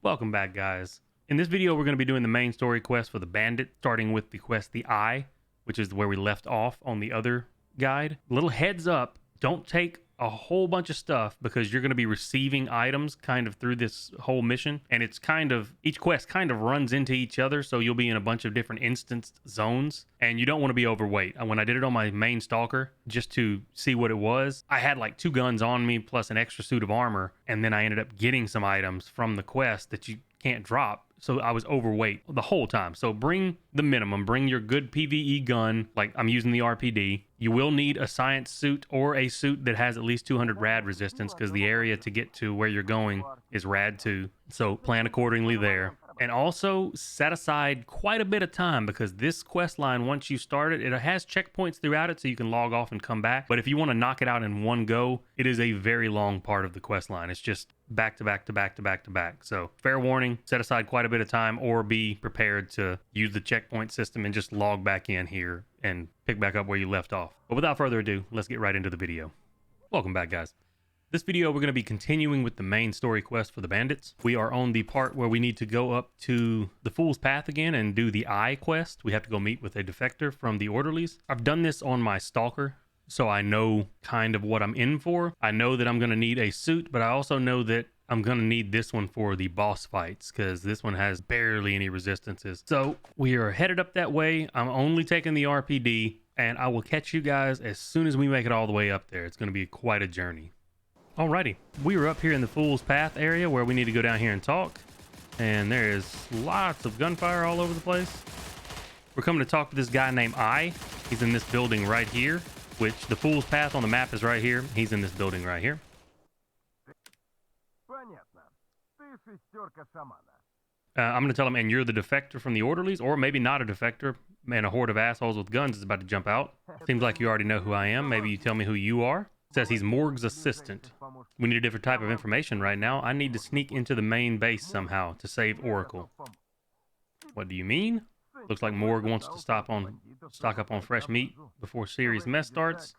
Welcome back, guys. In this video, we're going to be doing the main story quest for the Bandit, starting with the quest The Eye, which is where we left off on the other guide. Little heads up, don't take a whole bunch of stuff because you're going to be receiving items kind of through this whole mission. And it's kind of, each quest kind of runs into each other, so you'll be in a bunch of different instanced zones. And you don't want to be overweight. When I did it on my main Stalker, just to see what it was, I had like 2 guns on me plus an extra suit of armor. And then I ended up getting some items from the quest that you can't drop. So I was overweight the whole time. So bring the minimum, bring your good PvE gun, like I'm using the RPD. You will need a science suit or a suit that has at least 200 rad resistance because the area to get to where you're going is rad 2. So plan accordingly there. And also set aside quite a bit of time because this quest line, once you start it, it has checkpoints throughout it so you can log off and come back. But if you want to knock it out in one go, it is a very long part of the quest line. It's just back to back to back to back to back. So fair warning, set aside quite a bit of time or be prepared to use the checkpoint system and just log back in here and pick back up where you left off. But without further ado, let's get right into the video. Welcome back, guys. This video, we're going to be continuing with the main story quest for the bandits. We are on the part where we need to go up to the Fool's Path again and do the Eye quest. We have to go meet with a defector from the orderlies. I've done this on my Stalker, so I know kind of what I'm in for. I know that I'm going to need a suit, but I also know that I'm going to need this one for the boss fights because this one has barely any resistances. So we are headed up that way. I'm only taking the RPD, and I will catch you guys as soon as we make it all the way up there. It's going to be quite a journey. Alrighty, we are up here in the Fool's Path area where we need to go down here and talk. And there is lots of gunfire all over the place. We're coming to talk to this guy named Eye. He's in this building right here, which the Fool's Path on the map is right here. He's in this building right here. I'm going to tell him, and you're the defector from the orderlies, or maybe not a defector, and a horde of assholes with guns is about to jump out. Seems like you already know who I am. Maybe you tell me who you are. Says he's Morg's assistant. We need a different type of information right now. I need to sneak into the main base somehow to save Oracle. What do you mean? Looks like Morg wants to stock up on fresh meat before serious mess starts.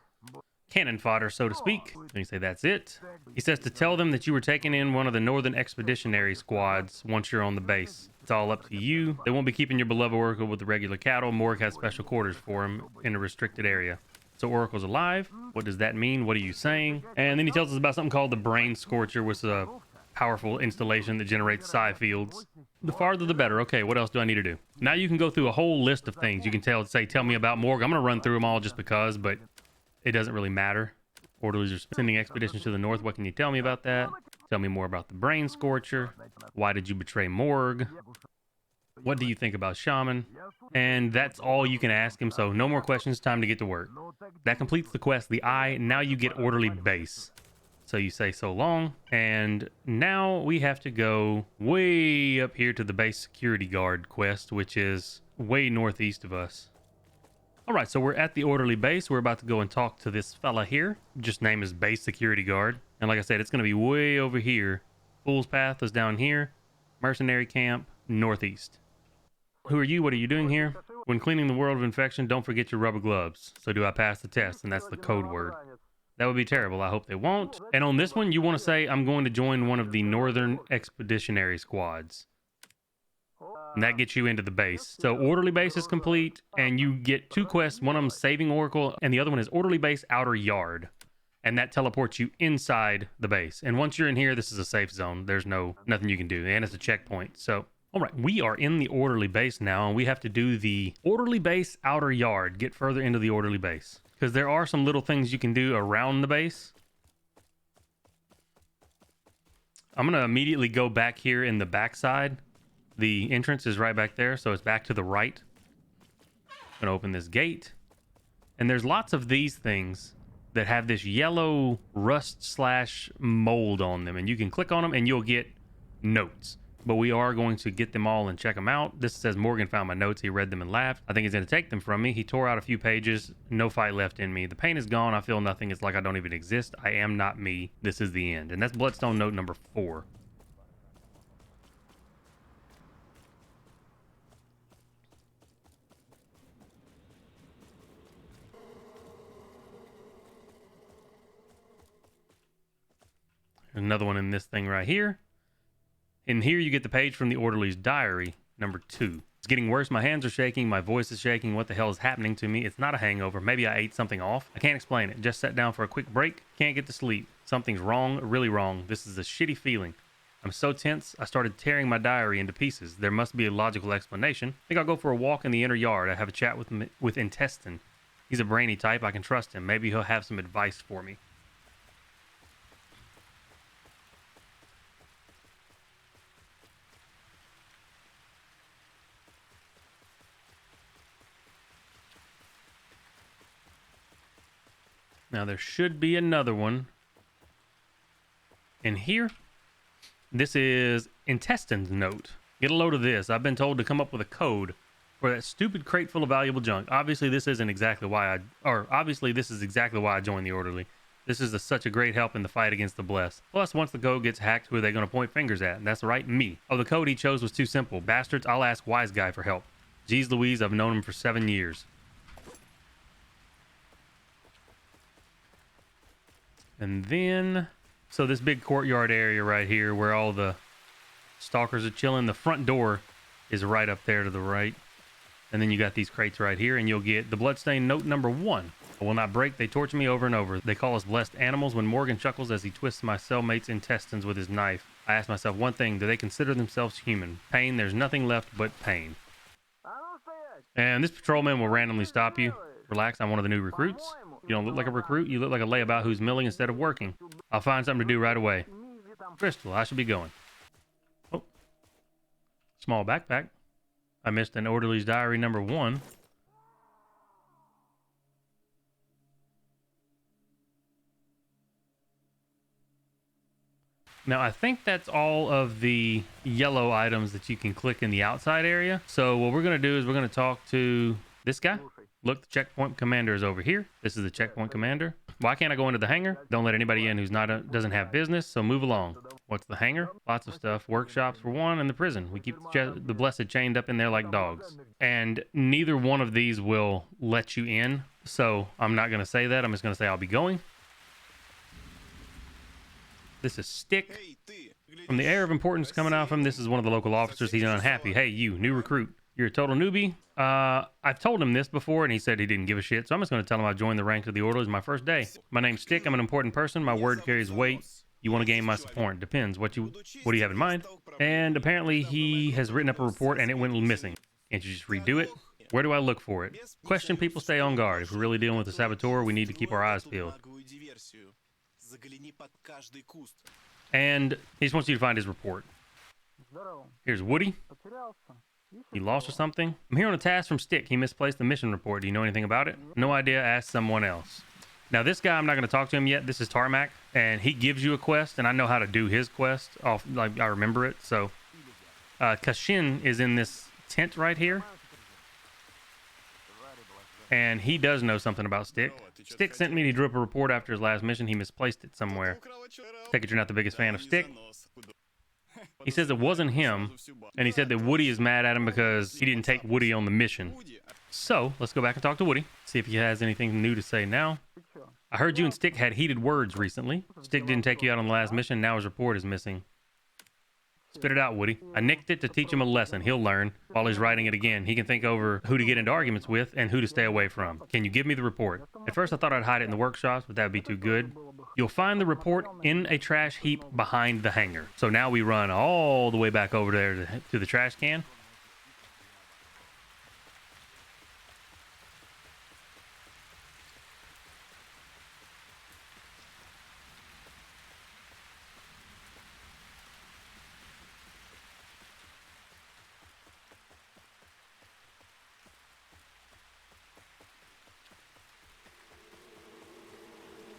Cannon fodder, so to speak. And you say that's it. He says to tell them that you were taking in one of the Northern Expeditionary squads once you're on the base. It's all up to you. They won't be keeping your beloved Oracle with the regular cattle. Morg has special quarters for him in a restricted area. So Oracle's alive. What does that mean? What are you saying? And then he tells us about something called the Brain Scorcher, which is a powerful installation that generates psi fields. The farther the better. Okay, what else do I need to do? Now you can go through a whole list of things. You can tell me about Morg. I'm going to run through them all just because, but it doesn't really matter. Orderlies are sending expeditions to the north. What can you tell me about that? Tell me more about the Brain Scorcher. Why did you betray Morg? What do you think about Shaman? And that's all you can ask him, so no more questions, time to get to work. That completes the quest, The Eye. Now you get Orderly Base. So you say so long, and now we have to go way up here to the Base Security Guard quest, which is way northeast of us. Alright, so we're at the Orderly Base. We're about to go and talk to this fella here. Just name is Base Security Guard. And like I said, it's going to be way over here. Fool's Path is down here. Mercenary Camp, northeast. Who are you? What are you doing here? When cleaning the world of infection, don't forget your rubber gloves. So do I pass the test? And that's the code word. That would be terrible. I hope they won't. And on this one, you want to say, I'm going to join one of the Northern Expeditionary squads. And that gets you into the base. So Orderly Base is complete, and you get 2 quests. One of them is Saving Oracle, and the other one is Orderly Base Outer Yard. And that teleports you inside the base. And once you're in here, this is a safe zone. There's nothing you can do. And it's a checkpoint. So all right, we are in the Orderly Base now, and we have to do the Orderly Base Outer Yard, get further into the Orderly Base. Because there are some little things you can do around the base. I'm going to immediately go back here in the backside. The entrance is right back there, so it's back to the right. I'm going to open this gate. And there's lots of these things that have this yellow rust/mold on them. And you can click on them, and you'll get notes. But we are going to get them all and check them out. This says Morgan found my notes. He read them and laughed. I think he's going to take them from me. He tore out a few pages. No fight left in me. The pain is gone. I feel nothing. It's like I don't even exist. I am not me. This is the end. And that's Bloodstained Note number 4. Another one in this thing right here. In here, you get the page from the orderly's diary, number 2. It's getting worse. My hands are shaking. My voice is shaking. What the hell is happening to me? It's not a hangover. Maybe I ate something off. I can't explain it. Just sat down for a quick break. Can't get to sleep. Something's wrong, really wrong. This is a shitty feeling. I'm so tense, I started tearing my diary into pieces. There must be a logical explanation. I think I'll go for a walk in the inner yard. I have a chat with Intestine. He's a brainy type. I can trust him. Maybe he'll have some advice for me. Now there should be another one in here. This is Intestine's Note. Get a load of this. I've been told to come up with a code for that stupid crate full of valuable junk. Obviously, this is exactly why I joined the Orderly. This is such a great help in the fight against the Blessed. Plus, once the code gets hacked, who are they going to point fingers at? And that's right, me. Oh, the code he chose was too simple. Bastards, I'll ask WiseGuy for help. Jeez Louise, I've known him for 7 years. And then, so this big courtyard area right here where all the stalkers are chilling, the front door is right up there to the right. And then you got these crates right here, and you'll get the Bloodstained Note number 1. I will not break. They torture me over and over. They call us blessed animals. When Morgan chuckles as he twists my cellmate's intestines with his knife, I ask myself one thing: do they consider themselves human? Pain, there's nothing left but pain. And this patrolman will randomly stop you. Relax, I'm one of the new recruits. You don't look like a recruit, you look like a layabout who's milling instead of working. I'll find something to do right away. Crystal, I should be going. Oh. Small backpack. I missed an orderly's diary number 1. Now, I think that's all of the yellow items that you can click in the outside area. So what we're going to do is we're going to talk to this guy. Look, the checkpoint commander is over here. This is the checkpoint commander. Why can't I go into the hangar? Don't let anybody in who's doesn't have business, so move along. What's the hangar? Lots of stuff. Workshops for one, and the prison. We keep the Blessed chained up in there like dogs. And neither one of these will let you in, so I'm not going to say that. I'm just going to say I'll be going. This is Stick. From the air of importance coming out from him, this is one of the local officers. He's unhappy. Hey, you, new recruit. You're a total newbie. I've told him this before, and he said he didn't give a shit, so I'm just going to tell him I joined the ranks of the Order. It's my first day. My name's Stick. I'm an important person. My word carries weight. You want to gain my support. Depends. What do you have in mind? And apparently he has written up a report, and it went missing. Can't you just redo it? Where do I look for it? Question people, stay on guard. If we're really dealing with a saboteur, we need to keep our eyes peeled. And he just wants you to find his report. Here's Woody. You lost or something? I'm here on a task from Stick. He misplaced the mission report. Do you know anything about it? No idea. Ask someone else. Now, this guy, I'm not going to talk to him yet. This is Tarmac, and he gives you a quest, and I know how to do his quest. Like, I remember it. So, Kashin is in this tent right here, and he does know something about Stick. Stick sent me. He drew up a report after his last mission. He misplaced it somewhere. Take it you're not the biggest fan of Stick. He says it wasn't him, and he said that Woody is mad at him because he didn't take Woody on the mission. So, let's go back and talk to Woody, see if he has anything new to say now. I heard you and Stick had heated words recently. Stick didn't take you out on the last mission, now his report is missing. Spit it out, Woody. I nicked it to teach him a lesson. He'll learn. While he's writing it again, he can think over who to get into arguments with and who to stay away from. Can you give me the report? At first I thought I'd hide it in the workshops, but that would be too good. You'll find the report in a trash heap behind the hangar. So now we run all the way back over there to the trash can.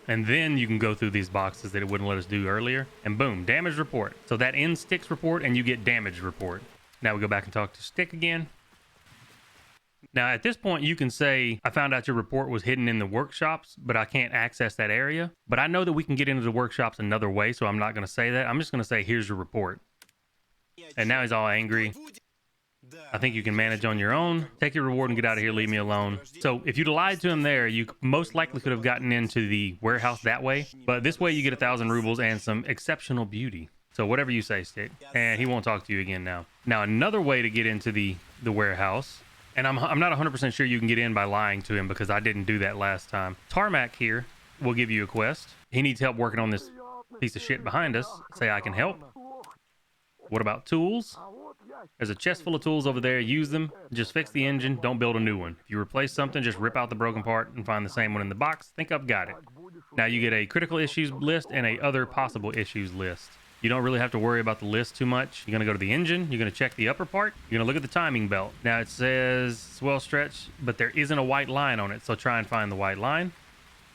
And then you can go through these boxes that it wouldn't let us do earlier. And boom, damage report. So that ends Stick's report and you get damage report. Now we go back and talk to Stick again. Now at this point you can say, I found out your report was hidden in the workshops, but I can't access that area. But I know that we can get into the workshops another way, so I'm not going to say that. I'm just going to say, here's your report. And now he's all angry. I think you can manage on your own. Take your reward and get out of here. Leave me alone. So if you'd lied to him there, you most likely could have gotten into the warehouse that way. But this way you get 1,000 rubles and some exceptional beauty. So whatever you say, Stick. And he won't talk to you again now. Now, another way to get into the warehouse, and I'm not 100% sure you can get in by lying to him because I didn't do that last time. Tarmac here will give you a quest. He needs help working on this piece of shit behind us. Say I can help. What about tools? There's a chest full of tools over there. Use them. Just fix the engine. Don't build a new one. If you replace something, just rip out the broken part and find the same one in the box. Think I've got it. Now you get a critical issues list and a other possible issues list. You don't really have to worry about the list too much. You're going to go to the engine. You're going to check the upper part. You're going to look at the timing belt. Now it says it's well stretched, but there isn't a white line on it. So try and find the white line.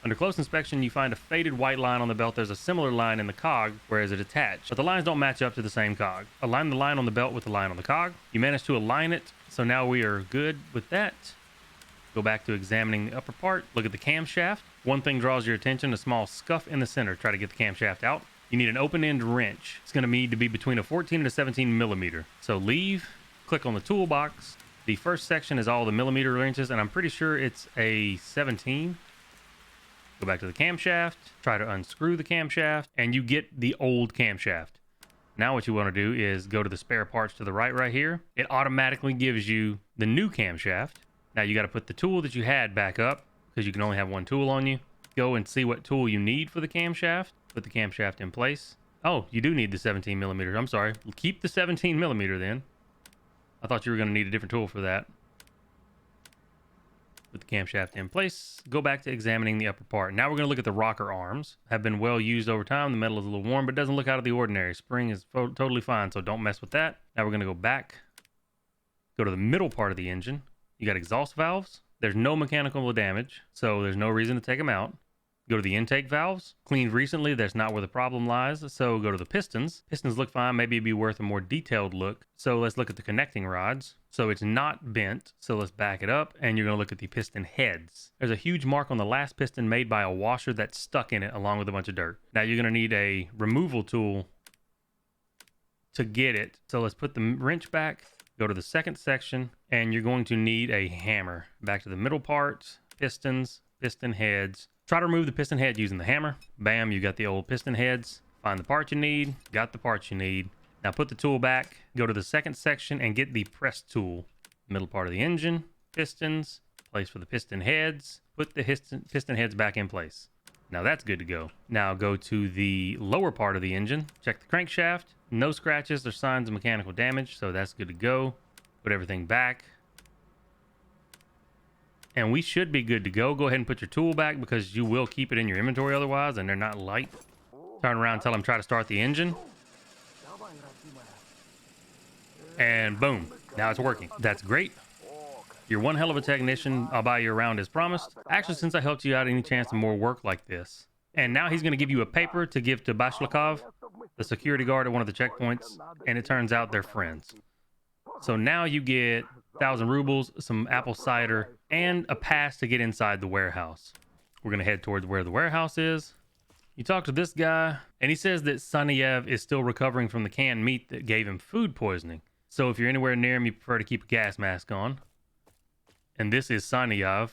Under close inspection, you find a faded white line on the belt. There's a similar line in the cog, whereas it attached. But the lines don't match up to the same cog. Align the line on the belt with the line on the cog. You managed to align it, so now we are good with that. Go back to examining the upper part. Look at the camshaft. One thing draws your attention, a small scuff in the center. Try to get the camshaft out. You need an open-end wrench. It's going to need to be between a 14 and a 17 millimeter. So leave, click on the toolbox. The first section is all the millimeter wrenches, and I'm pretty sure it's a 17. Go back to the camshaft, try to unscrew the camshaft, and you get the old camshaft. Now what you want to do is go to the spare parts to the right here. It automatically gives you the new camshaft. Now you got to put the tool that you had back up because you can only have one tool on you. Go and see what tool you need for the camshaft. Put the camshaft in place. Oh, you do need the 17 millimeter. I'm sorry. Keep the 17 millimeter then. I thought you were going to need a different tool for that. Put the camshaft in place. Go back to examining the upper part. Now we're going to look at the rocker arms. Have been well used over time. The metal is a little worn, but doesn't look out of the ordinary. Spring is totally fine, so don't mess with that. Now we're going to go back. Go to the middle part of the engine. You got exhaust valves. There's no mechanical damage, so there's no reason to take them out. Go to the intake valves. Cleaned recently. That's not where the problem lies. So go to the pistons. Pistons look fine. Maybe it'd be worth a more detailed look. So let's look at the connecting rods. So it's not bent. So let's back it up. And you're going to look at the piston heads. There's a huge mark on the last piston made by a washer that's stuck in it along with a bunch of dirt. Now you're going to need a removal tool to get it. So let's put the wrench back. Go to the second section. And you're going to need a hammer. Back to the middle parts. Pistons. Piston heads. Try to remove the piston head using the hammer. Bam, you got the old piston heads. Find the part you need. Got the parts you need. Now put the tool back. Go to the second section and get the press tool. Middle part of the engine. Pistons. Place for the piston heads. Put the piston heads back in place. Now that's good to go. Now go to the lower part of the engine. Check the crankshaft. No scratches or signs of mechanical damage, so that's good to go. Put everything back. And we should be good to go. Go ahead and put your tool back because you will keep it in your inventory otherwise, and they're not light. Turn around and tell them try to start the engine. And boom, now it's working. That's great. You're one hell of a technician. I'll buy you around as promised. Actually, since I helped you out, any chance of more work like this. And now he's going to give you a paper to give to Bashlikov, the security guard at one of the checkpoints. And it turns out they're friends. So now you get 1,000 rubles, some apple cider, and a pass to get inside the warehouse. We're going to head towards where the warehouse is. You talk to this guy, and he says that Saniev is still recovering from the canned meat that gave him food poisoning. So if you're anywhere near him, you prefer to keep a gas mask on. And this is Saniev.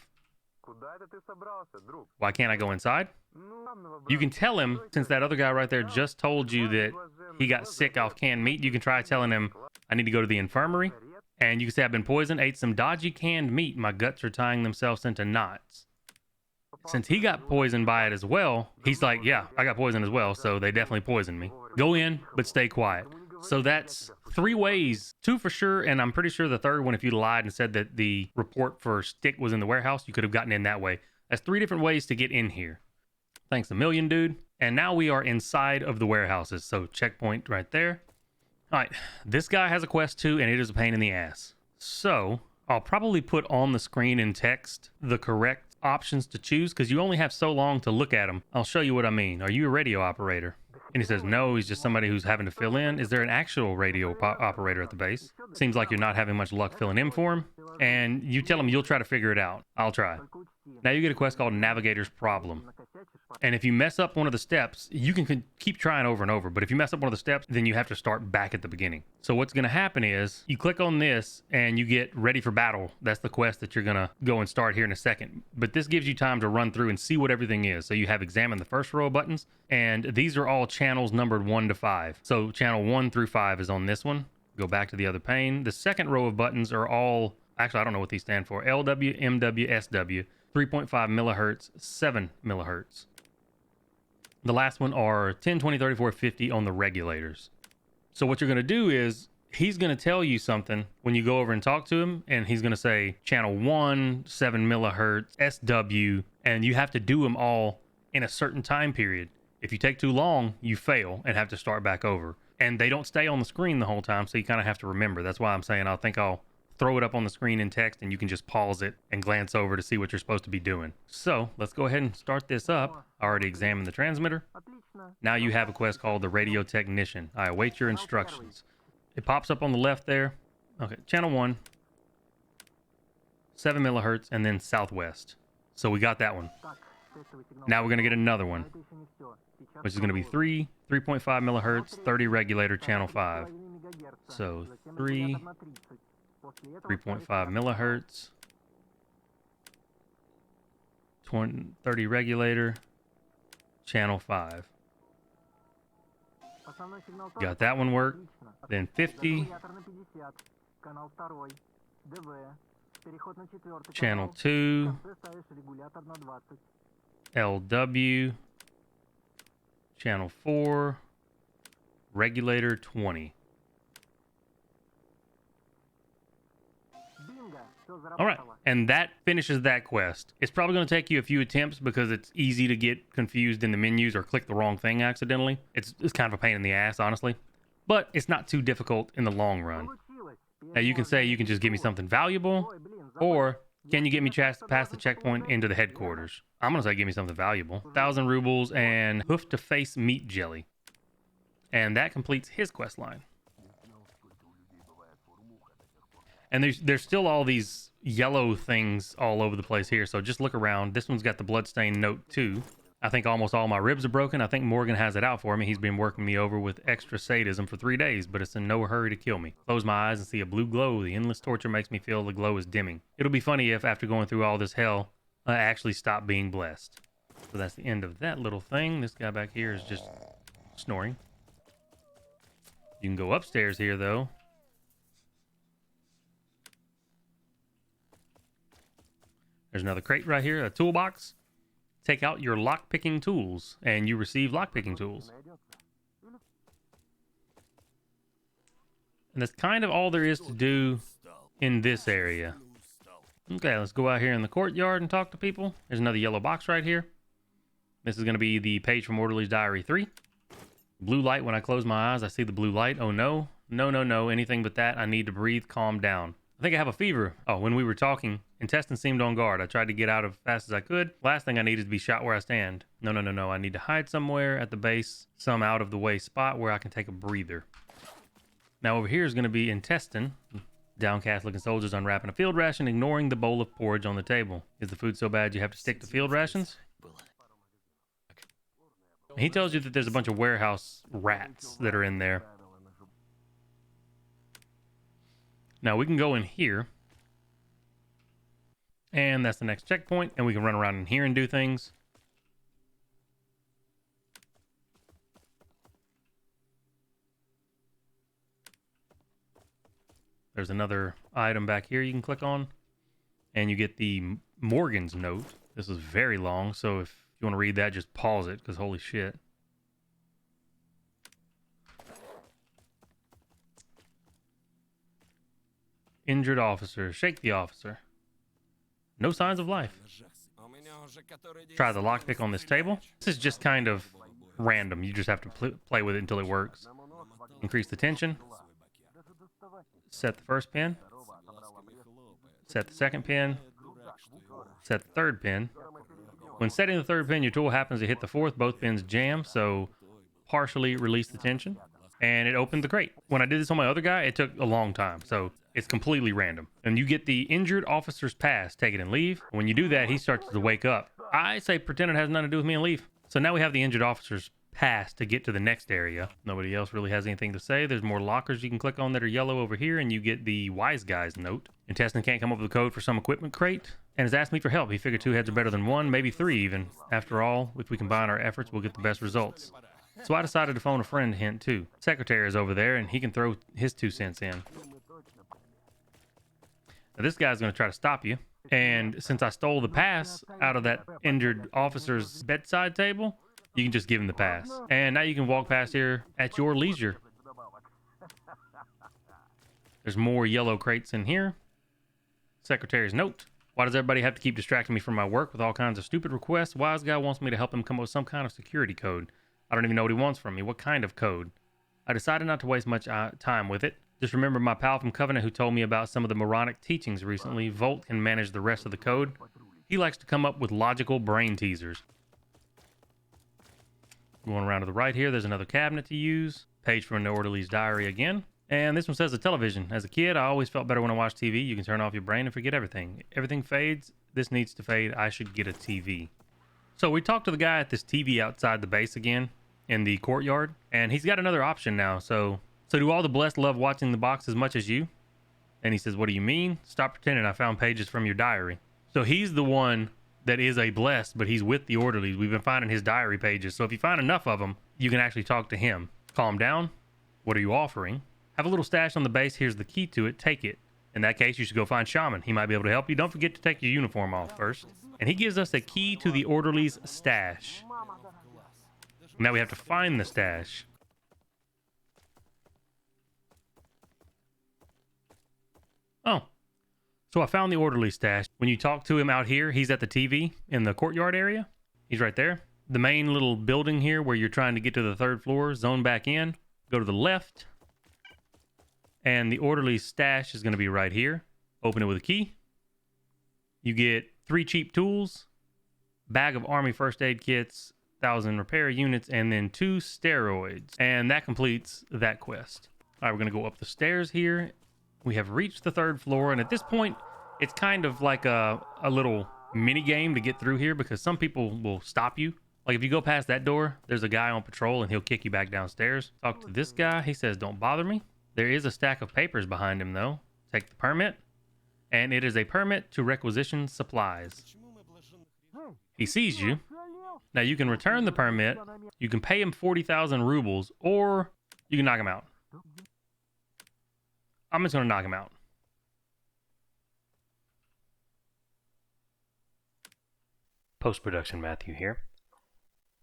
Why can't I go inside? You can tell him, since that other guy right there just told you that he got sick off canned meat, you can try telling him, I need to go to the infirmary. And you can say, I've been poisoned, ate some dodgy canned meat. My guts are tying themselves into knots. Since he got poisoned by it as well, he's like, yeah, I got poisoned as well, so they definitely poisoned me. Go in, but stay quiet. So that's 3 ways, 2 for sure, and I'm pretty sure the third one, if you lied and said that the report for Stick was in the warehouse, you could have gotten in that way. That's 3 different ways to get in here. Thanks a million, dude. And now we are inside of the warehouses, so checkpoint right there. All right, this guy has a quest too, and it is a pain in the ass. So I'll probably put on the screen in text the correct options to choose because you only have so long to look at them. I'll show you what I mean. Are you a radio operator? And he says, no, he's just somebody who's having to fill in. Is there an actual radio operator at the base? Seems like you're not having much luck filling in for him. And you tell him you'll try to figure it out. I'll try. Now you get a quest called Navigator's Problem. And if you mess up one of the steps, you can keep trying over and over. But if you mess up one of the steps, then you have to start back at the beginning. So what's going to happen is you click on this and you get ready for battle. That's the quest that you're going to go and start here in a second. But this gives you time to run through and see what everything is. So you have examine the first row of buttons, and these are all channels numbered 1 to 5. So channel 1 through 5 is on this one. Go back to the other pane. The second row of buttons are all, actually, I don't know what these stand for. LW, MW, SW, 3.5 millihertz, 7 millihertz. The last one are 10, 20, 34, 50 on the regulators. So what you're going to do is he's going to tell you something when you go over and talk to him, and he's going to say channel 1, 7 millihertz, SW, and you have to do them all in a certain time period. If you take too long, you fail and have to start back over. And they don't stay on the screen the whole time, so you kind of have to remember. That's why I'm saying I think I'll throw it up on the screen in text, and you can just pause it and glance over to see what you're supposed to be doing. So let's go ahead and start this up. I already examined the transmitter. Now you have a quest called the Radio Technician. I await your instructions. It pops up on the left there. Okay, channel 1, 7 millihertz, and then southwest. So we got that one. Now we're going to get another one, which is going to be 3, 3.5 millihertz, 30 regulator, channel 5. So 3, 3.5 millihertz, 30 regulator, channel 5. Got that one worked. Then 50, channel 2, LW, channel 4, regulator 20. All right, and that finishes that quest. It's probably going to take you a few attempts because it's easy to get confused in the menus or click the wrong thing accidentally. It's kind of a pain in the ass, honestly, but it's not too difficult in the long run. Now you can say you can just give me something valuable, or can you get me past the checkpoint into the headquarters? I'm going to say give me something valuable. 1,000 rubles and hoof-to-face meat jelly. And that completes his quest line. And there's still all these yellow things all over the place here, so just look around. This one's got the Bloodstained Note too. I think almost all my ribs are broken. I think Morgan has it out for me. He's been working me over with extra sadism for 3 days, but it's in no hurry to kill me. Close my eyes and see a blue glow. The endless torture makes me feel the glow is dimming. It'll be funny if, after going through all this hell, I actually stop being blessed. So that's the end of that little thing. This guy back here is just snoring. You can go upstairs here, though. There's another crate right here, a toolbox. Take out your lock-picking tools, and you receive lock-picking tools. And that's kind of all there is to do in this area. Okay, let's go out here in the courtyard and talk to people. There's another yellow box right here. This is going to be the page from Orderly's Diary 3. Blue light. When I close my eyes, I see the blue light. Oh no. No, no, no. Anything but that. I need to breathe. Calm down. I think I have a fever. Oh, when we were talking, Intestine seemed on guard. I tried to get out as fast as I could. Last thing I need is to be shot where I stand. No, no, no, no. I need to hide somewhere at the base, some out of the way spot where I can take a breather. Now over here is going to be Intestine. Downcast looking soldiers unwrapping a field ration, ignoring the bowl of porridge on the table. Is the food so bad you have to stick to field rations? He tells you that there's a bunch of warehouse rats that are in there. Now we can go in here. And that's the next checkpoint. And we can run around in here and do things. There's another item back here you can click on. And you get the Morgan's note. This is very long, so if you want to read that, just pause it, because holy shit. Injured officer. Shake the officer. No signs of life. Try the lockpick on this table. This is just kind of random. You just have to play with it until it works. Increase the tension. Set the first pin. Set the second pin. Set the third pin. When setting the third pin, your tool happens to hit the fourth. Both pins jam, so partially release the tension. And it opened the crate. When I did this on my other guy, it took a long time. So it's completely random. And you get the injured officer's pass. Take it and leave. When you do that, he starts to wake up. I say pretend it has nothing to do with me and leave. So now we have the injured officer's pass to get to the next area. Nobody else really has anything to say. There's more lockers you can click on that are yellow over here, and you get the WiseGuy's note. Intestine can't come up with a code for some equipment crate, and has asked me for help. He figured 2 heads are better than 1, maybe 3 even. After all, if we combine our efforts, we'll get the best results. So I decided to phone a friend hint too. Secretary is over there, and he can throw his 2 cents in. Now this guy's going to try to stop you, and since I stole the pass out of that injured officer's bedside table, you can just give him the pass. And now you can walk past here at your leisure. There's more yellow crates in here. Secretary's note. Why does everybody have to keep distracting me from my work with all kinds of stupid requests? WiseGuy wants me to help him come up with some kind of security code. I don't even know what he wants from me. What kind of code? I decided not to waste much time with it. Just remember my pal from Covenant who told me about some of the moronic teachings recently. Volt can manage the rest of the code. He likes to come up with logical brain teasers. Going around to the right here, there's another cabinet to use. Page from an orderly's diary again. And this one says a television. As a kid, I always felt better when I watched TV. You can turn off your brain and forget everything. Everything fades. This needs to fade. I should get a TV. So we talked to the guy at this TV outside the base again in the courtyard. And he's got another option now. So do all the blessed love watching the box as much as you? And he says, what do you mean? Stop pretending I found pages from your diary. So he's the one that is a blessed, but he's with the orderlies. We've been finding his diary pages. So if you find enough of them, you can actually talk to him. Calm down. What are you offering? Have a little stash on the base. Here's the key to it. Take it. In that case, you should go find Shaman. He might be able to help you. Don't forget to take your uniform off first. And he gives us a key to the orderly's stash. Now we have to find the stash. Oh. So I found the orderly stash. When you talk to him out here, he's at the TV in the courtyard area. He's right there. The main little building here where you're trying to get to the 3rd floor, zone back in. Go to the left. And the orderly's stash is going to be right here. Open it with a key. You get 3 cheap tools, bag of army first aid kits, 1,000 repair units, and then 2 steroids. And that completes that quest. All right, we're going to go up the stairs here. We have reached the 3rd floor, and at this point, it's kind of like a little mini game to get through here because some people will stop you. Like if you go past that door, there's a guy on patrol and he'll kick you back downstairs. Talk to this guy. He says, don't bother me. There is a stack of papers behind him though. Take the permit, and it is a permit to requisition supplies. He sees you. Now you can return the permit. You can pay him 40,000 rubles, or you can knock him out. I'm just going to knock him out. Post-production Matthew here.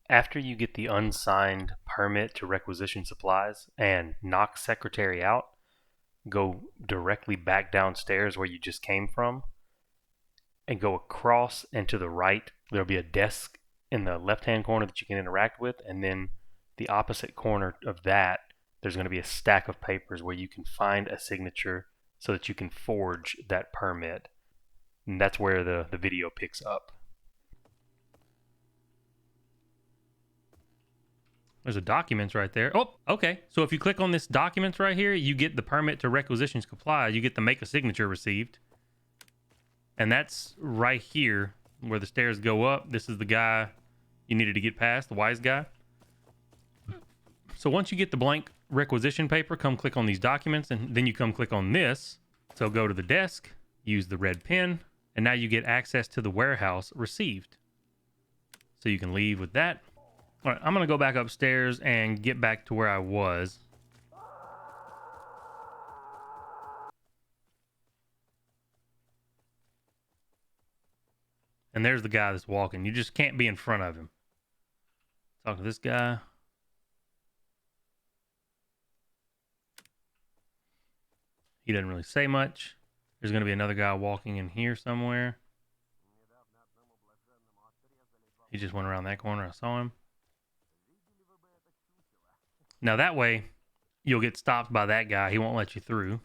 After you get the unsigned permit to requisition supplies and knock Secretary out, go directly back downstairs where you just came from and go across and to the right. There'll be a desk in the left-hand corner that you can interact with, and then the opposite corner of that, there's going to be a stack of papers where you can find a signature so that you can forge that permit. And that's where the video picks up. There's a documents right there. Oh, okay. So if you click on this documents right here, you get the permit to requisition supplies. You get the make a signature received. And that's right here where the stairs go up. This is the guy you needed to get past, the WiseGuy. So once you get the blank requisition paper, come click on these documents, and then you come click on this. So go to the desk, use the red pen, and now you get access to the warehouse received. So you can leave with that. All right, I'm going to go back upstairs and get back to where I was. And there's the guy that's walking. You just can't be in front of him. Talk to this guy. He doesn't really say much. There's going to be another guy walking in here somewhere. He just went around that corner. I saw him. Now that way, you'll get stopped by that guy. He won't let you through.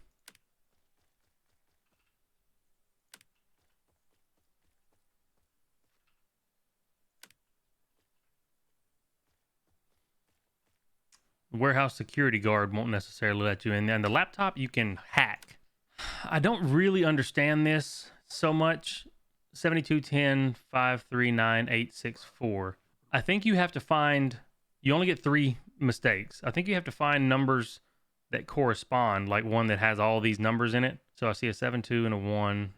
The warehouse security guard won't necessarily let you in. And the laptop you can hack. I don't really understand this so much. 7210-539-864. I think you have to find, you only get 3 mistakes. I think you have to find numbers that correspond, like one that has all these numbers in it. So I see a 7, 2, and a 1,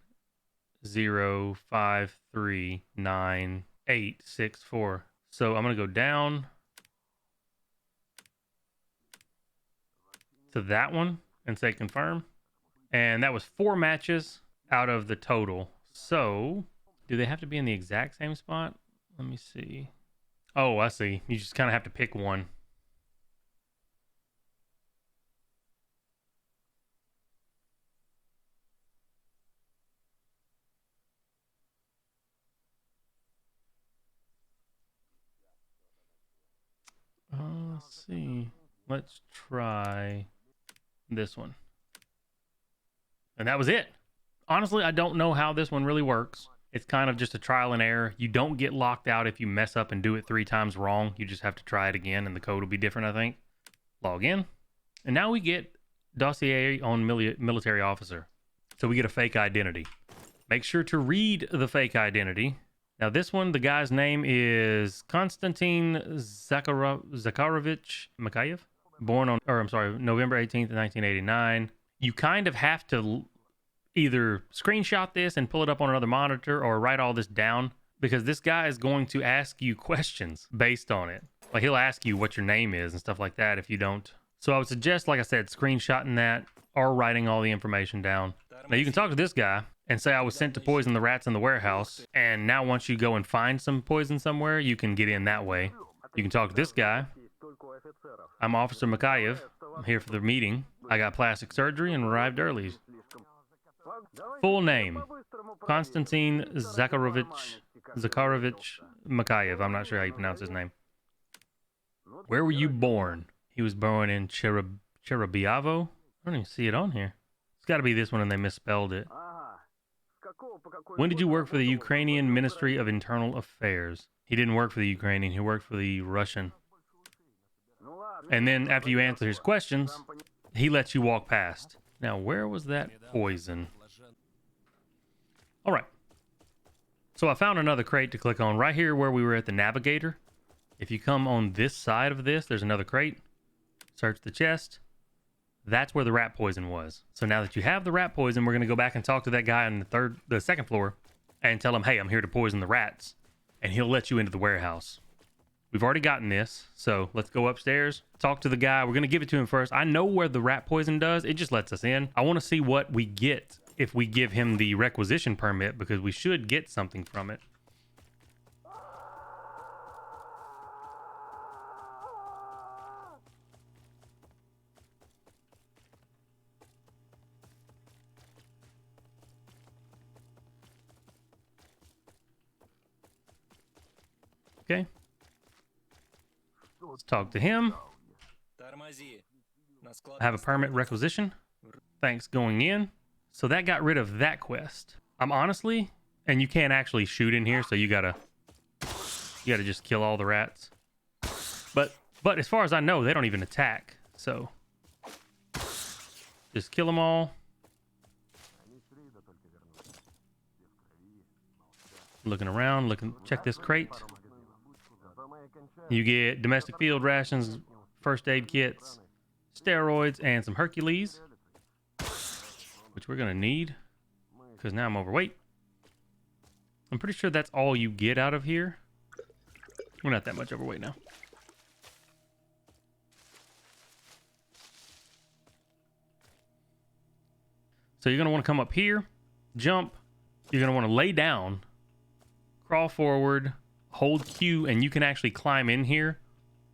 0, 5, 3, 9, 8, 6, 4. So I'm going to go down to that one and say confirm. And that was 4 matches out of the total. So do they have to be in the exact same spot? Let me see. Oh, I see. You just kind of have to pick one. Let's see. Let's try this one. And that was it. Honestly, I don't know how this one really works. It's kind of just a trial and error. You don't get locked out if you mess up and do it 3 times wrong. You just have to try it again and the code will be different, I think. Log in. And now we get dossier on military officer. So we get a fake identity. Make sure to read the fake identity. Now this one, the guy's name is Konstantin Zakharovich Makayev. Born on, November 18th, 1989. You kind of have to either screenshot this and pull it up on another monitor or write all this down, because this guy is going to ask you questions based on it. Like he'll ask you what your name is and stuff like that if you don't. So I would suggest, like I said, screenshotting that or writing all the information down. Now you can talk to this guy and say I was sent to poison the rats in the warehouse, and now once you go and find some poison somewhere, you can get in that way. You can talk to this guy. I'm Officer Makayev. I'm here for the meeting. I got plastic surgery and arrived early. Full name: Konstantin Zakharovich Makayev. I'm not sure how you pronounce his name. Where were you born? He was born in Cherebiavo. I don't even see it on here. It's got to be this one and they misspelled it. When did you work for the Ukrainian Ministry of Internal Affairs? He didn't work for the Ukrainian. He worked for the Russian. And then after you answer his questions, he lets you walk past. Now, where was that poison? All right. So I found another crate to click on right here where we were at the Navigator. If you come on this side of this, there's another crate. Search the chest. That's where the rat poison was. So now that you have the rat poison, we're going to go back and talk to that guy on the second floor and tell him, hey, I'm here to poison the rats. And he'll let you into the warehouse. We've already gotten this, so let's go upstairs, talk to the guy. We're going to give it to him first. I know where the rat poison does. It just lets us in. I want to see what we get if we give him the requisition permit, because we should get something from it. Okay. Let's talk to him. I have a permit requisition. Thanks, going in. So that got rid of that quest. I'm honestly, and you can't actually shoot in here, so you gotta just kill all the rats. But as far as I know, they don't even attack. So just kill them all. Looking around, check this crate. You get domestic field rations, first aid kits, steroids, and some Hercules, which we're going to need because now I'm overweight. I'm pretty sure that's all you get out of here. We're not that much overweight now. So you're going to want to come up here, jump. You're going to want to lay down, crawl forward, hold Q, and you can actually climb in here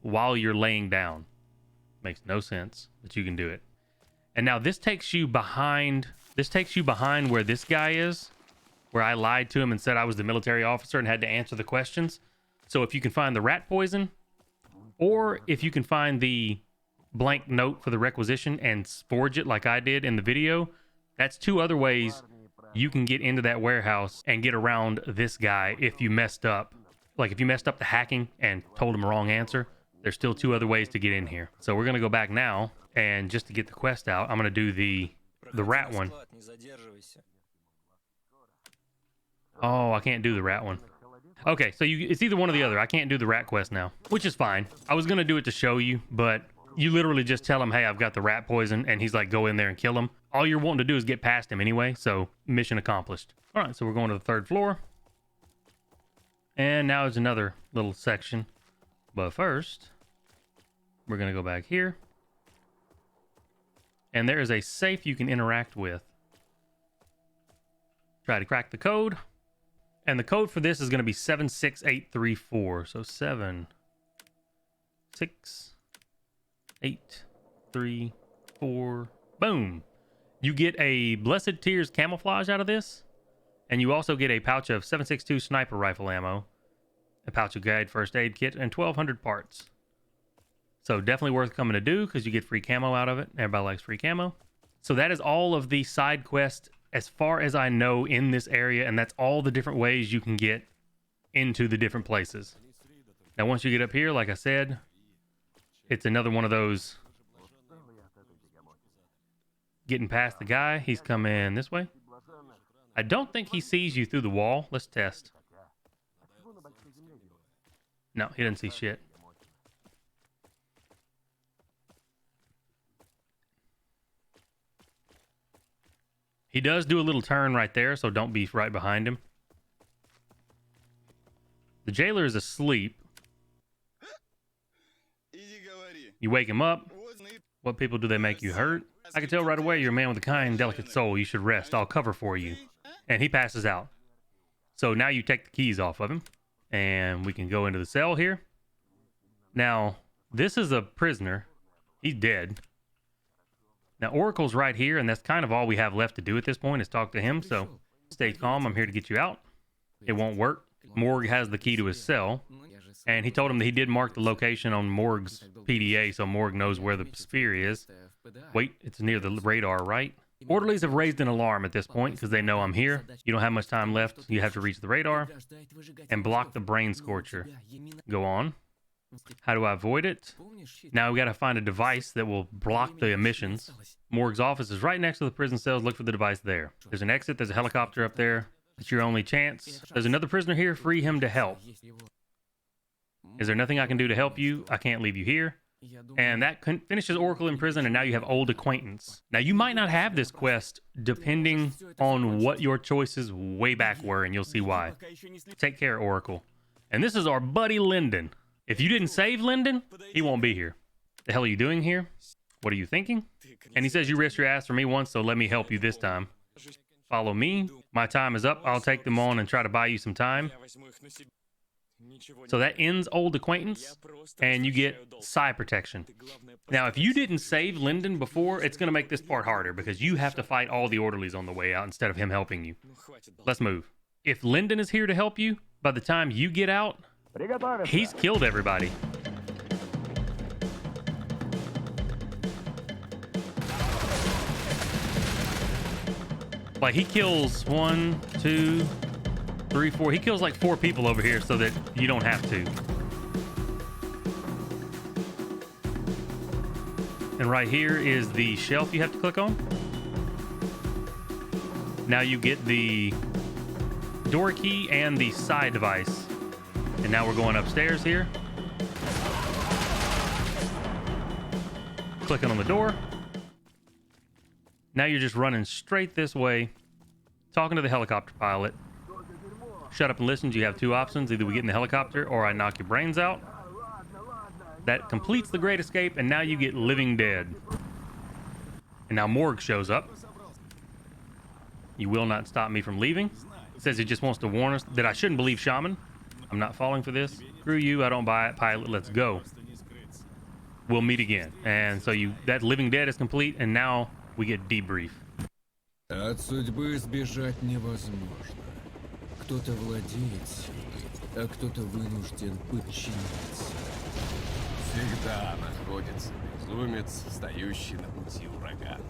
while you're laying down. Makes no sense, but you can do it. And now this takes you behind where this guy is, where I lied to him and said I was the military officer and had to answer the questions. So if you can find the rat poison, or if you can find the blank note for the requisition and forge it like I did in the video, that's 2 other ways you can get into that warehouse and get around this guy if you messed up. Like if you messed up the hacking and told him the wrong answer, there's still 2 other ways to get in here. So we're going to go back now, and just to get the quest out, I'm going to do the rat one. Oh, I can't do the rat one. Okay, so it's either one or the other. I can't do the rat quest now, which is fine. I was going to do it to show you, but you literally just tell him, hey, I've got the rat poison, and he's like, go in there and kill him. All you're wanting to do is get past him anyway, so mission accomplished. All right, so we're going to the 3rd floor. And now there's another little section. But first, we're going to go back here. And there is a safe you can interact with. Try to crack the code. And the code for this is going to be 76834. So 76834. Boom. You get a Blessed Tears camouflage out of this. And you also get a pouch of 7.62 sniper rifle ammo, a pouch of guide first aid kit, and 1,200 parts. So definitely worth coming to do because you get free camo out of it. Everybody likes free camo. So that is all of the side quest as far as I know in this area, and that's all the different ways you can get into the different places. Now once you get up here, like I said, it's another one of those getting past the guy. He's coming this way. I don't think he sees you through the wall. Let's test. No, he doesn't see shit. He does do a little turn right there, so don't be right behind him. The jailer is asleep. You wake him up. What people do they make you hurt? I can tell right away you're a man with a kind, delicate soul. You should rest. I'll cover for you. And he passes out. So now you take the keys off of him. And we can go into the cell here. Now, this is a prisoner. He's dead. Now, Oracle's right here, and that's kind of all we have left to do at this point is talk to him. So stay calm. I'm here to get you out. It won't work. Morgue has the key to his cell. And he told him that he did mark the location on Morgue's PDA, so Morgue knows where the sphere is. Wait, it's near the radar, right? Orderlies have raised an alarm at this point because they know I'm here. You don't have much time left. You have to reach the radar and block the brain scorcher. Go on. How do I avoid it? Now we got to find a device that will block the emissions. Morgue's office is right next to the prison cells. Look for the device there. There's an exit. There's a helicopter up there. It's your only chance. There's another prisoner here. Free him to help. Is there nothing I can do to help you? I can't leave you here. And that finishes Oracle in prison, and now you have Old Acquaintance. Now, you might not have this quest depending on what your choices way back were, and you'll see why. Take care, Oracle. And this is our buddy Lyndon. If you didn't save Lyndon, he won't be here. The hell are you doing here? What are you thinking? And he says you risked your ass for me once, so let me help you this time. Follow me. My time is up. I'll take them on and try to buy you some time. So that ends Old Acquaintance, and you get Psy-Protection. Now, if you didn't save Lyndon before, it's going to make this part harder because you have to fight all the orderlies on the way out instead of him helping you. Let's move. If Lyndon is here to help you, by the time you get out, he's killed everybody. Like, he kills 1, 2, 3, 4. He kills like 4 people over here so that you don't have to. And right here is the shelf you have to click on. Now you get the door key and the side device. And now we're going upstairs here. Clicking on the door. Now you're just running straight this way, talking to the helicopter pilot. Shut up and listen. You have 2 options. Either we get in the helicopter or I knock your brains out. That completes the Great Escape, and now you get Living Dead. And now Morgue shows up. You will not stop me from leaving. It says he just wants to warn us that I shouldn't believe Shaman. I'm not falling for this. Screw you. I don't buy it. Pilot, let's go. We'll meet again. And so that Living Dead is complete, and now we get Debrief. От судьбы сбежать невозможно. Кто-то владеет силой, а кто-то вынужден подчиниться. Всегда находится безумец, стоящий на пути урагана.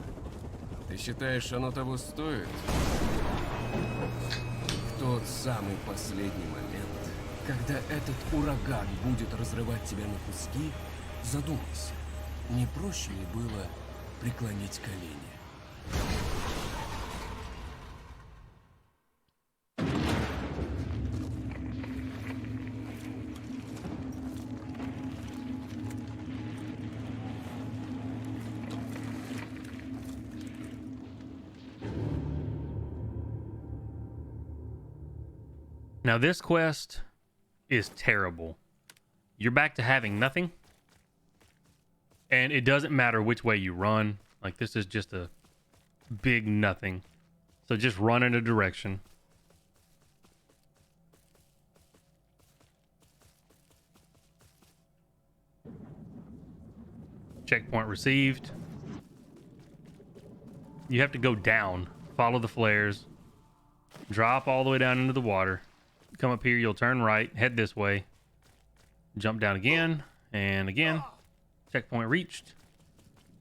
Ты считаешь, оно того стоит? В тот самый последний момент, когда этот ураган будет разрывать тебя на куски, задумайся, не проще ли было преклонить колени? Now this quest is terrible. You're back to having nothing. And it doesn't matter which way you run. Like, this is just a big nothing. So just run in a direction. Checkpoint received. You have to go down. Follow the flares. Drop all the way down into the water. Come up here, you'll turn right. Head this way. Jump down again. And again. Checkpoint reached.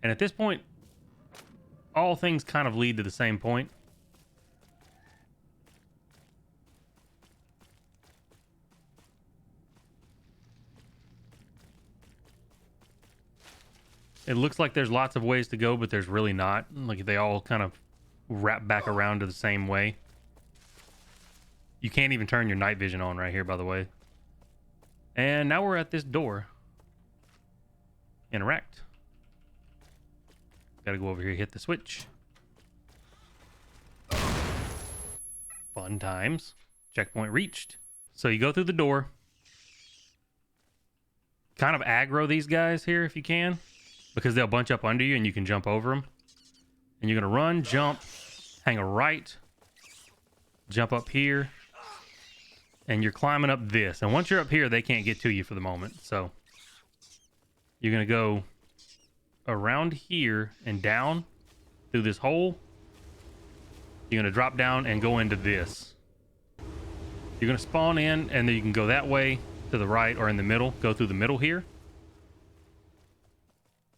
And at this point, all things kind of lead to the same point. It looks like there's lots of ways to go, but there's really not. Like, they all kind of wrap back around to the same way. You can't even turn your night vision on right here, by the way. And now we're at this door. Interact. Gotta go over here, hit the switch. Fun times. Checkpoint reached. So you go through the door. Kind of aggro these guys here if you can, because they'll bunch up under you and you can jump over them. And you're gonna run, jump, hang a right, jump up here, and you're climbing up this. And once you're up here, they can't get to you for the moment. So you're gonna go around here and down through this hole. You're gonna drop down and go into this. You're gonna spawn in, and then you can go that way to the right or in the middle. Go through the middle here.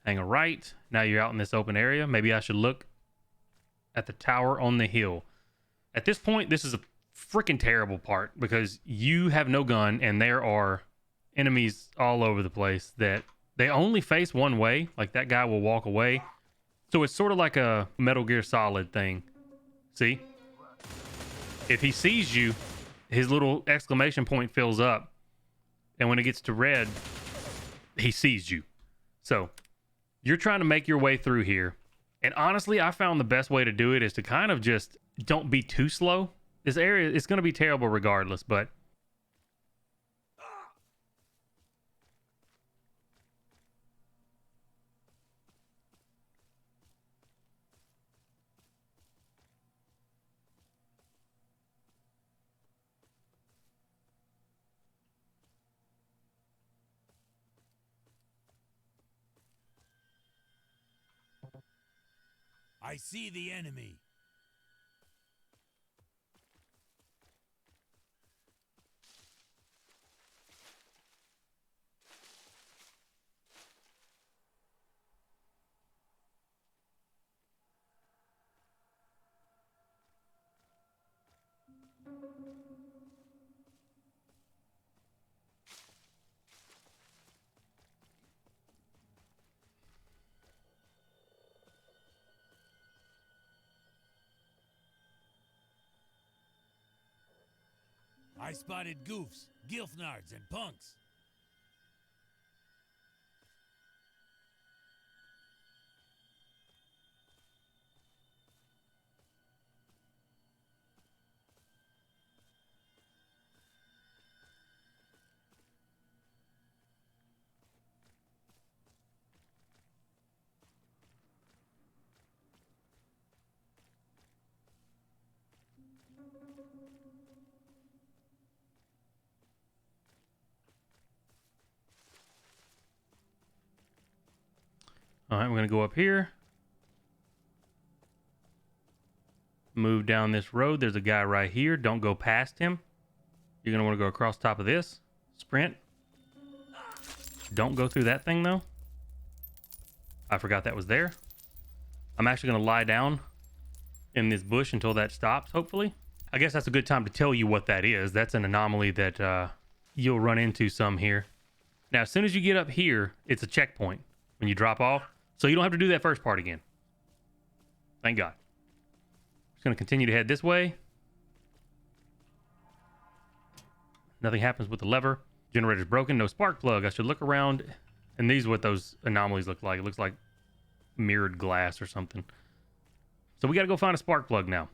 Hang a right. Now you're out in this open area. Maybe I should look at the tower on the hill. At this point, this is a freaking terrible part because you have no gun and there are enemies all over the place that they only face one way. Like, that guy will walk away. So it's sort of like a Metal Gear Solid thing. See? If he sees you, his little exclamation point fills up. And when it gets to red, he sees you. So you're trying to make your way through here. And honestly, I found the best way to do it is to kind of just don't be too slow. This area is going to be terrible regardless, but I see the enemy. I spotted goofs, gilfnards, and punks. all right, we're going to go up here. Move down this road. There's a guy right here. Don't go past him. You're going to want to go across top of this. Sprint. Don't go through that thing, though. I forgot that was there. I'm actually going to lie down in this bush until that stops, hopefully. I guess that's a good time to tell you what that is. That's an anomaly that you'll run into some here. Now, as soon as you get up here, it's a checkpoint when you drop off. So you don't have to do that first part again. Thank God. Just going to continue to head this way. Nothing happens with the lever. Generator's broken. No spark plug. I should look around. And these are what those anomalies look like. It looks like mirrored glass or something. So we got to go find a spark plug now.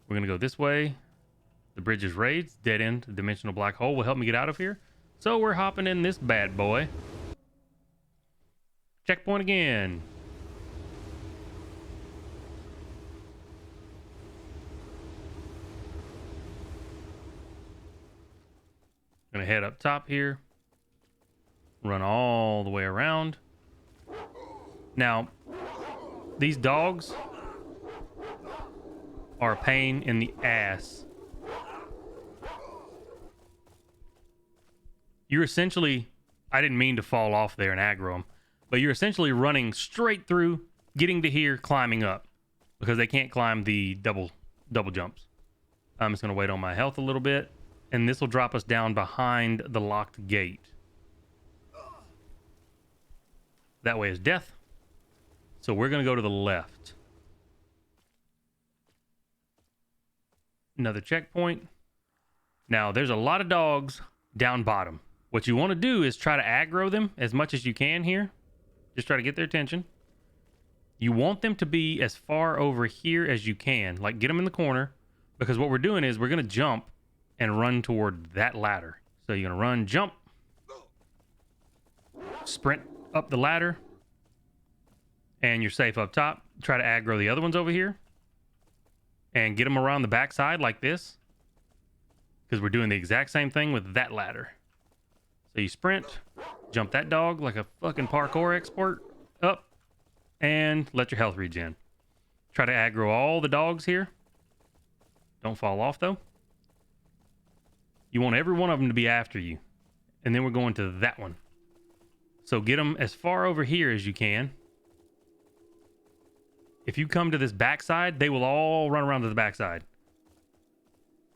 We're going to go this way. The bridge is raised. Dead end dimensional black hole will help me get out of here. So we're hopping in this bad boy. Checkpoint again. Gonna head up top here. Run all the way around. Now, these dogs are a pain in the ass. You're essentially, I didn't mean to fall off there and aggro them, but you're essentially running straight through, getting to here, climbing up, because they can't climb the double jumps. I'm just going to wait on my health a little bit, and this will drop us down behind the locked gate. That way is death. So we're going to go to the left. Another checkpoint. Now, there's a lot of dogs down bottom. What you want to do is try to aggro them as much as you can here. Just try to get their attention. You want them to be as far over here as you can. Like, get them in the corner. Because what we're doing is we're going to jump and run toward that ladder. So you're going to run, jump. Sprint up the ladder. And you're safe up top. Try to aggro the other ones over here. And get them around the backside like this. Because we're doing the exact same thing with that ladder. So you sprint, jump that dog like a fucking parkour expert, up, and let your health regen. Try to aggro all the dogs here. Don't fall off, though. You want every one of them to be after you. And then we're going to that one. So get them as far over here as you can. If you come to this backside, they will all run around to the backside.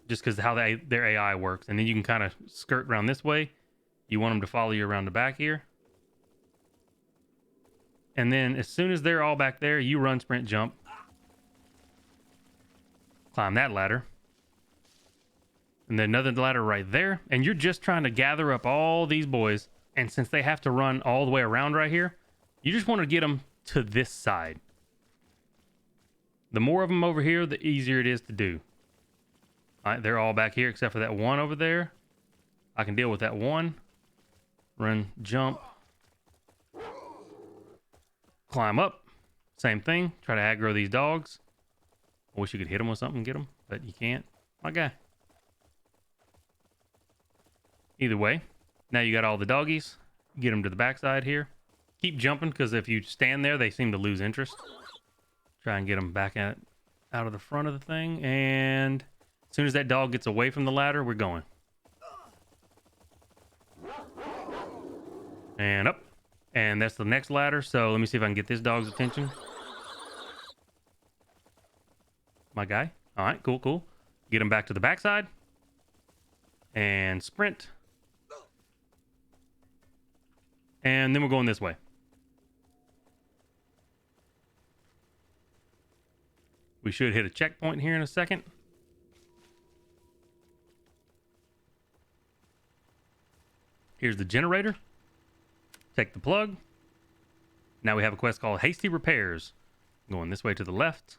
Just because how their AI works. And then you can kind of skirt around this way. You want them to follow you around the back here. And then as soon as they're all back there, you run, sprint, jump. Climb that ladder. And then another ladder right there. And you're just trying to gather up all these boys. And since they have to run all the way around right here, you just want to get them to this side. The more of them over here, the easier it is to do. All right, they're all back here except for that one over there. I can deal with that one. Run, jump. Climb up. Same thing. Try to aggro these dogs. I wish you could hit them with something and get them, but you can't. My guy. Either way, now you got all the doggies. Get them to the backside here. Keep jumping, because if you stand there, they seem to lose interest. Try and get them back out of the front of the thing. And as soon as that dog gets away from the ladder, we're going. And up. And that's the next ladder. So let me see if I can get this dog's attention. My guy. All right, cool, cool. Get him back to the backside. And sprint. And then we're going this way. We should hit a checkpoint here in a second. Here's the generator. Take the plug. Now we have a quest called Hasty Repairs. Going this way to the left.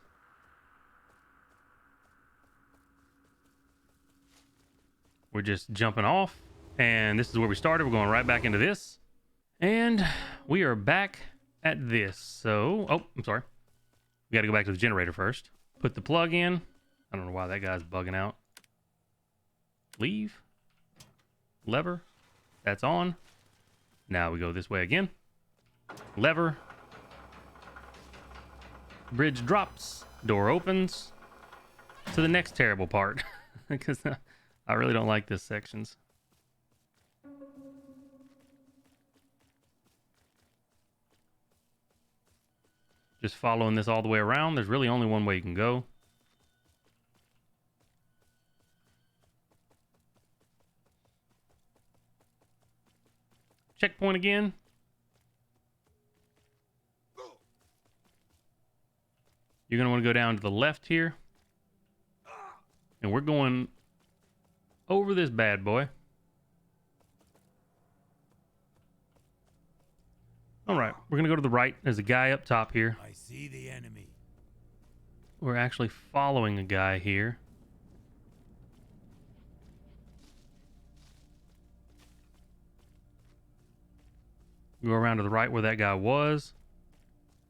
We're just jumping off. And this is where we started. We're going right back into this. And we are back at this. So, oh, I'm sorry. We got to go back to the generator first. Put the plug in. I don't know why that guy's bugging out. Leave. Lever. That's on. Now we go this way again. Lever. Bridge drops. Door opens. To the next terrible part. Because I really don't like this sections. Just following this all the way around. There's really only one way you can go. Checkpoint again. You're going to want to go down to the left here. And we're going over this bad boy. All right, we're going to go to the right. There's a guy up top here. I see the enemy. We're actually following a guy here. Go around to the right where that guy was.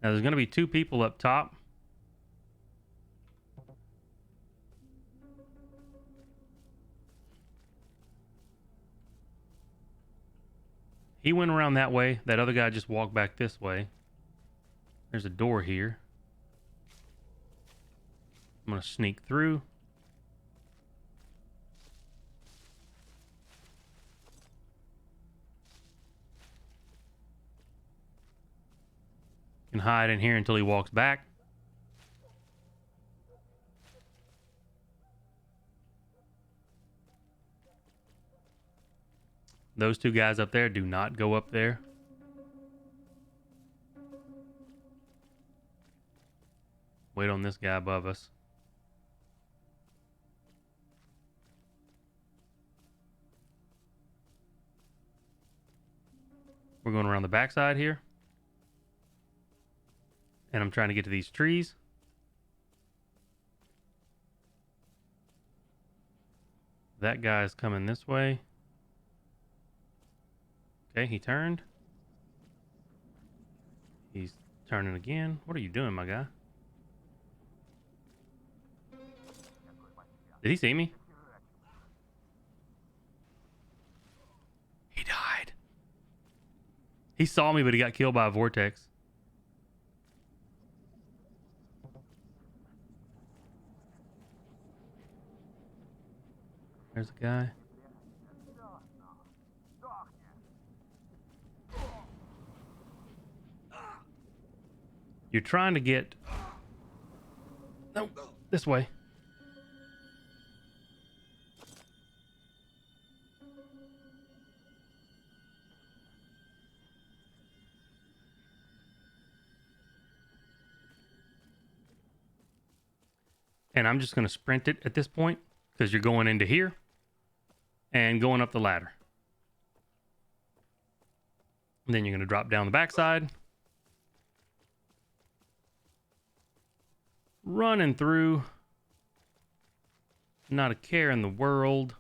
Now there's going to be 2 people up top. He went around that way. That other guy just walked back this way. There's a door here. I'm going to sneak through. Can hide in here until he walks back. Those 2 guys up there, do not go up there. Wait on this guy above us. We're going around the backside here. And I'm trying to get to these trees. That guy's coming this way. Okay, he turned. He's turning again. What are you doing, my guy? Did he see me? He died. He saw me, but he got killed by a vortex. There's a guy. You're trying to get... No, this way. And I'm just going to sprint it at this point because you're going into here and going up the ladder. And then you're going to drop down the backside. Running through. Not a care in the world.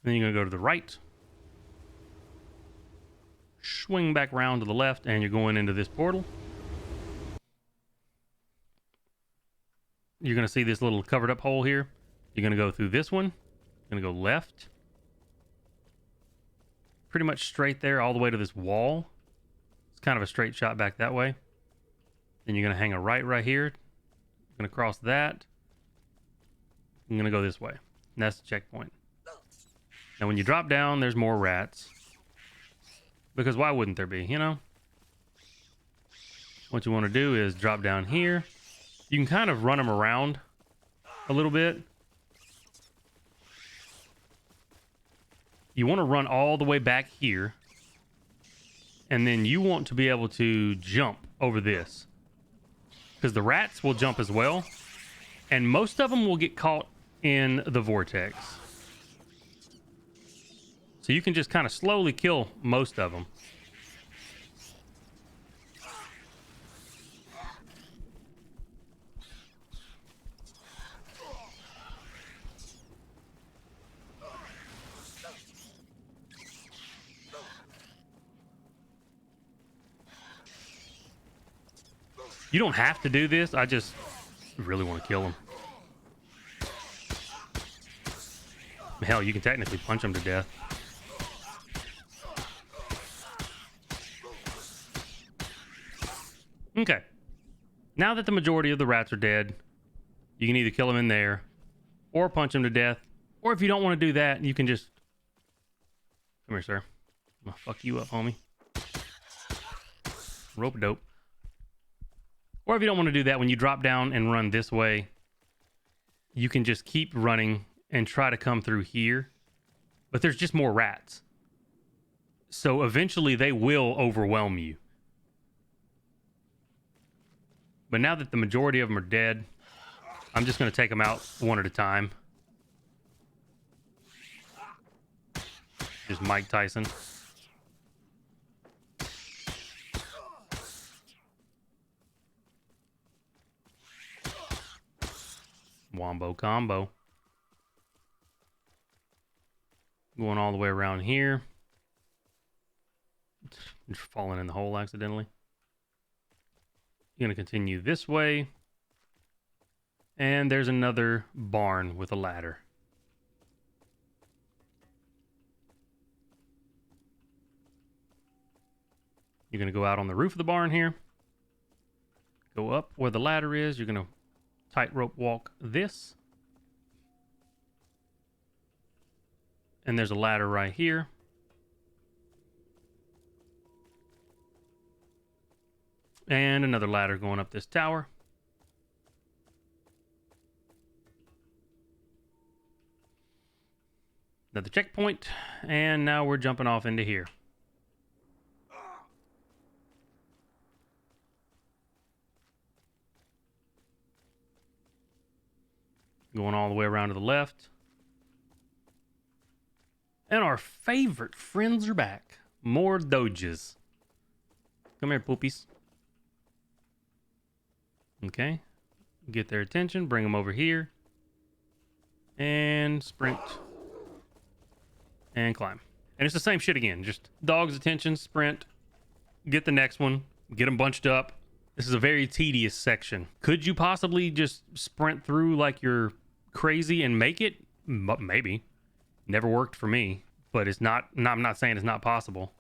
Then you're going to go to the right. Swing back around to the left and you're going into this portal. You're going to see this little covered up hole here. You're going to go through this one. You're going to go left. Pretty much straight there all the way to this wall. It's kind of a straight shot back that way. Then you're going to hang a right here. You're going to cross that. I'm going to go this way. And that's the checkpoint. Now when you drop down, there's more rats. Because why wouldn't there be, you know? What you want to do is drop down here. You can kind of run them around a little bit. You want to run all the way back here. And then you want to be able to jump over this. Because the rats will jump as well. And most of them will get caught in the vortex. So you can just kind of slowly kill most of them. You don't have to do this. I just really want to kill him. Hell, you can technically punch him to death. Okay. Now that the majority of the rats are dead, you can either kill them in there or punch them to death. Or if you don't want to do that, you can just... Come here, sir. I'm gonna fuck you up, homie. Rope-a-dope. Or if you don't want to do that, when you drop down and run this way, you can just keep running and try to come through here. But there's just more rats. So eventually they will overwhelm you. But now that the majority of them are dead, I'm just going to take them out one at a time. Just Mike Tyson. Wombo combo. Going all the way around here. Just falling in the hole accidentally. You're going to continue this way. And there's another barn with a ladder. You're going to go out on the roof of the barn here. Go up where the ladder is. You're going to tightrope walk this. And there's a ladder right here. And another ladder going up this tower. Another checkpoint. And now we're jumping off into here. Going all the way around to the left. And our favorite friends are back. More Doges. Come here, poopies. Okay. Get their attention. Bring them over here. And sprint. And climb. And it's the same shit again. Just dog's attention, sprint. Get the next one. Get them bunched up. This is a very tedious section. Could you possibly just sprint through like you're crazy and make it? Maybe. Never worked for me. But it's not, I'm not saying it's not possible.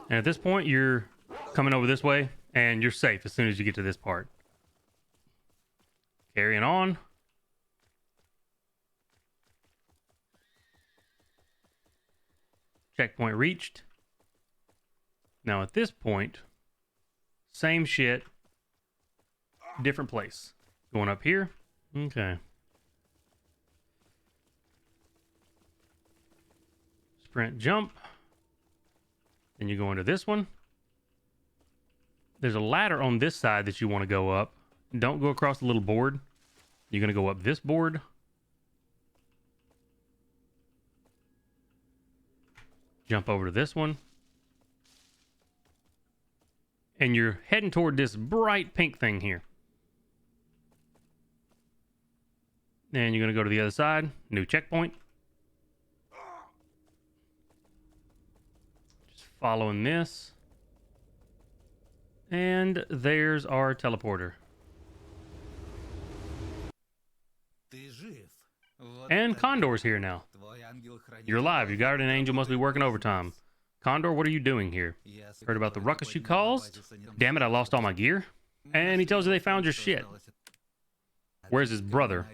And at this point, you're coming over this way, and you're safe as soon as you get to this part. Carrying on. Checkpoint reached. Now at this point, same shit, different place. Going up here. Okay. Sprint jump. Then you go into this one. There's a ladder on this side that you want to go up. Don't go across the little board. You're going to go up this board. Jump over to this one. And you're heading toward this bright pink thing here. Then you're going to go to the other side. New checkpoint. Following this. And there's our teleporter. And Condor's here now. You're alive. Your guardian angel must be working overtime. Condor, what are you doing here? Heard about the ruckus you caused? Damn it, I lost all my gear. And he tells you they found your shit. Where's his brother?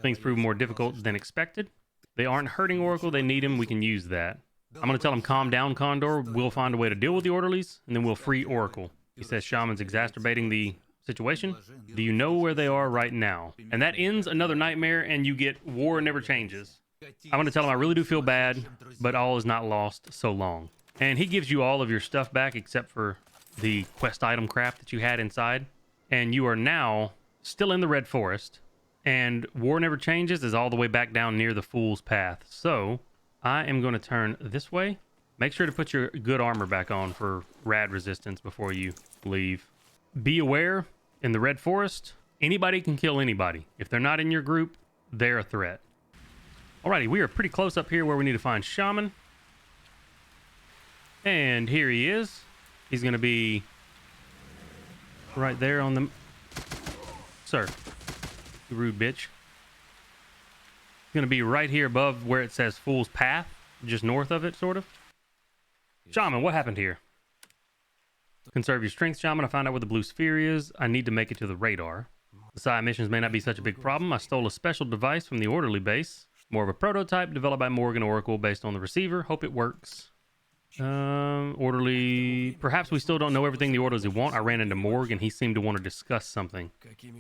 Things prove more difficult than expected. They aren't hurting Oracle. They need him. We can use that. I'm going to tell him, calm down, Condor. We'll find a way to deal with the orderlies, and then we'll free Oracle. He says Shaman's exacerbating the situation. Do you know where they are right now? And that ends another nightmare, and you get War Never Changes. I'm going to tell him I really do feel bad, but all is not lost so long. And he gives you all of your stuff back, except for the quest item crap that you had inside. And you are now still in the Red Forest, and War Never Changes is all the way back down near the Fool's Path. So I am going to turn this way. Make sure to put your good armor back on for rad resistance before you leave. Be aware, in the Red Forest, anybody can kill anybody. If they're not in your group, they're a threat. Alrighty, we are pretty close up here where we need to find Shaman. And here he is. He's going to be right there on the... Sir, you rude bitch. Going to be right here above where it says Fool's Path, just north of it, sort of. Shaman, what happened here? Conserve your strength, Shaman. I found out where the blue sphere is. I need to make it to the radar. The Psy missions may not be such a big problem. I stole a special device from the orderly base. More of a prototype developed by Morgan Oracle based on the receiver. Hope it works. Orderly. Perhaps we still don't know everything the orderlies want. I ran into Morg and he seemed to want to discuss something.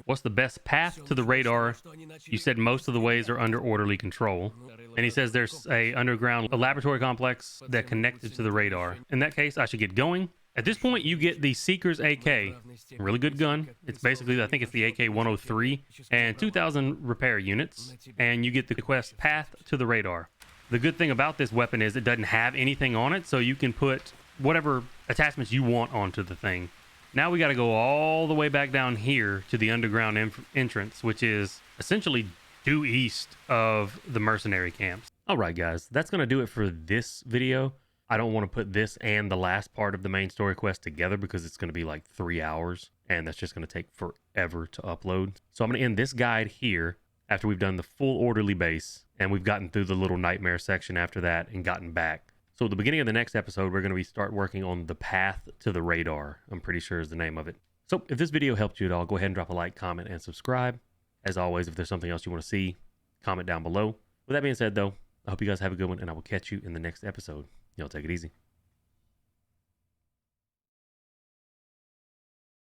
What's the best path to the radar? You said most of the ways are under orderly control. And he says there's a underground laboratory complex that connected to the radar. In that case, I should get going. At this point, you get the Seeker's AK. Really good gun. It's basically, I think it's the AK-103 and 2,000 repair units. And you get the quest Path to the Radar. The good thing about this weapon is it doesn't have anything on it, so you can put whatever attachments you want onto the thing. Now we got to go all the way back down here to the underground entrance, which is essentially due east of the mercenary camps. All right, guys, that's going to do it for this video. I don't want to put this and the last part of the main story quest together because it's going to be like 3 hours, and that's just going to take forever to upload. So I'm going to end this guide here after we've done the full orderly base, and we've gotten through the little nightmare section after that and gotten back. So at the beginning of the next episode, we're going to start working on the Path to the Radar. I'm pretty sure is the name of it. So if this video helped you at all, go ahead and drop a like, comment, and subscribe. As always, if there's something else you want to see, comment down below. With that being said, though, I hope you guys have a good one, and I will catch you in the next episode. Y'all take it easy.